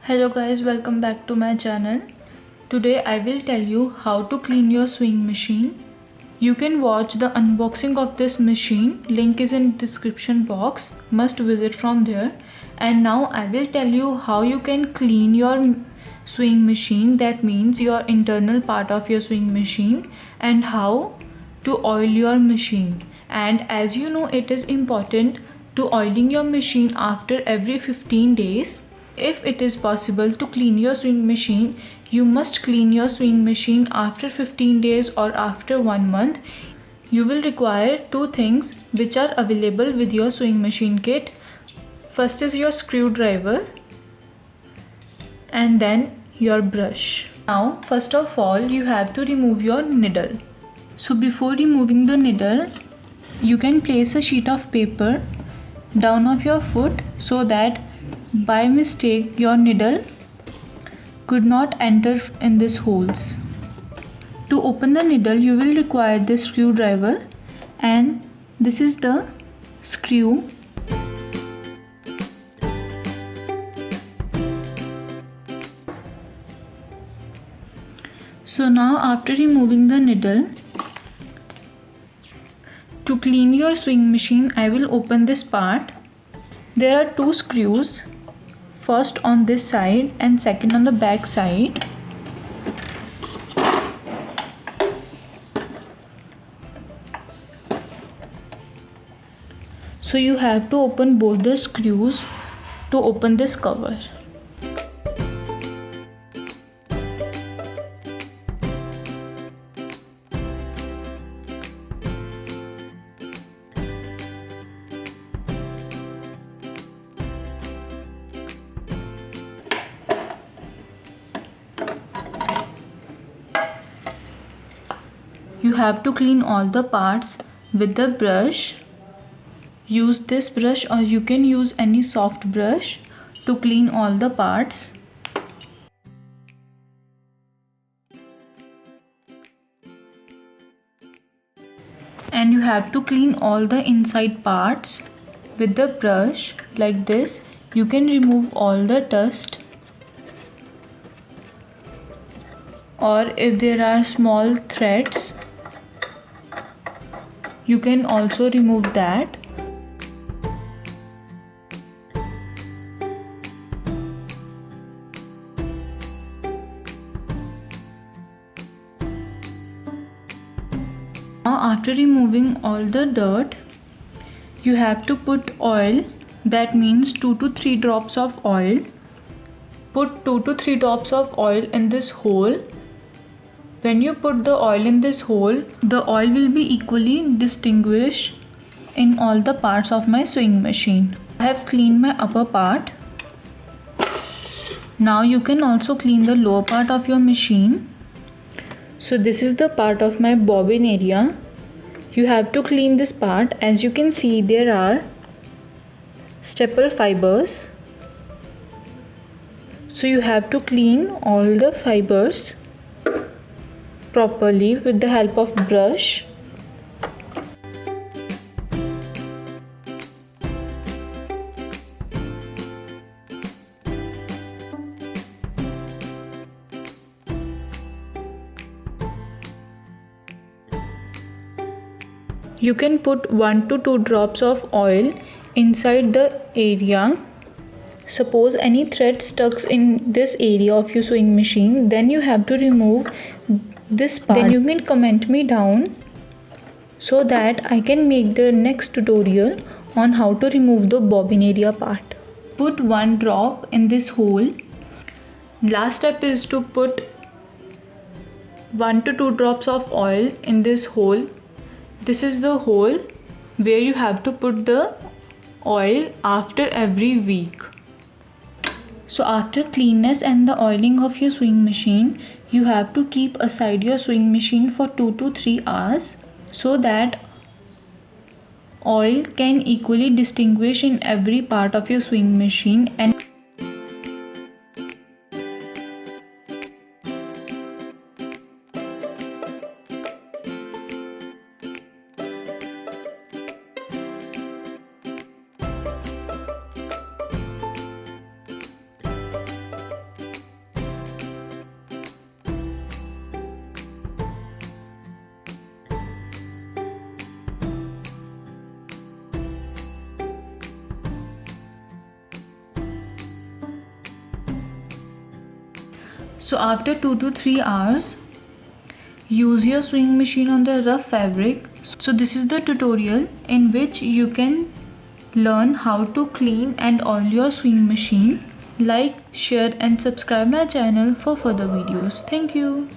Hello guys, welcome back to my channel. Today I will tell you how to clean your sewing machine. You can watch the unboxing of this machine, link is in description box, must visit from there. And now I will tell you how you can clean your sewing machine, that means your internal part of your sewing machine, and how to oil your machine. And as you know, it is important to oiling your machine after every 15 days. If it is possible to clean your sewing machine, you must clean your sewing machine after 15 days or after 1 month. You will require two things which are available with your sewing machine kit. First is your screwdriver and then your brush. Now first of all you have to remove your needle. So before removing the needle, you can place a sheet of paper down of your foot so that by mistake your needle could not enter in these holes. To open the needle you will require this screwdriver, and this is the screw. So now after removing the needle, to clean your sewing machine I will open this part. There are two screws, first on this side and second on the back side. So you have to open both the screws to open this cover. You have to clean all the parts with the brush. Use this brush or you can use any soft brush to clean all the parts. And you have to clean all the inside parts with the brush like this. You can remove all the dust, or if there are small threads you can also remove that. Now after removing all the dirt, you have to put oil, that means 2 to 3 drops of oil. Put 2 to 3 drops of oil in this hole. When you put the oil in this hole, the oil will be equally distinguished in all the parts of my sewing machine. I have cleaned my upper part. Now you can also clean the lower part of your machine. So this is the part of my bobbin area. You have to clean this part. As you can see, there are staple fibers. So you have to clean all the fibers properly with the help of brush. You can put 1 to 2 drops of oil inside the area. Suppose any thread stuck in this area of your sewing machine, then you have to remove this part. Then you can comment me down so that I can make the next tutorial on how to remove the bobbin area part. Put 1 drop in this hole. Last step is to put 1 to 2 drops of oil in this hole. This is the hole where you have to put the oil after every week. So after cleanness and the oiling of your sewing machine, you have to keep aside your sewing machine for 2 to 3 hours so that oil can equally distinguish in every part of your sewing machine. And So after 2 to 3 hours, use your sewing machine on the rough fabric. So this is the tutorial in which you can learn how to clean and oil your sewing machine. Like, share and subscribe my channel for further videos. Thank you.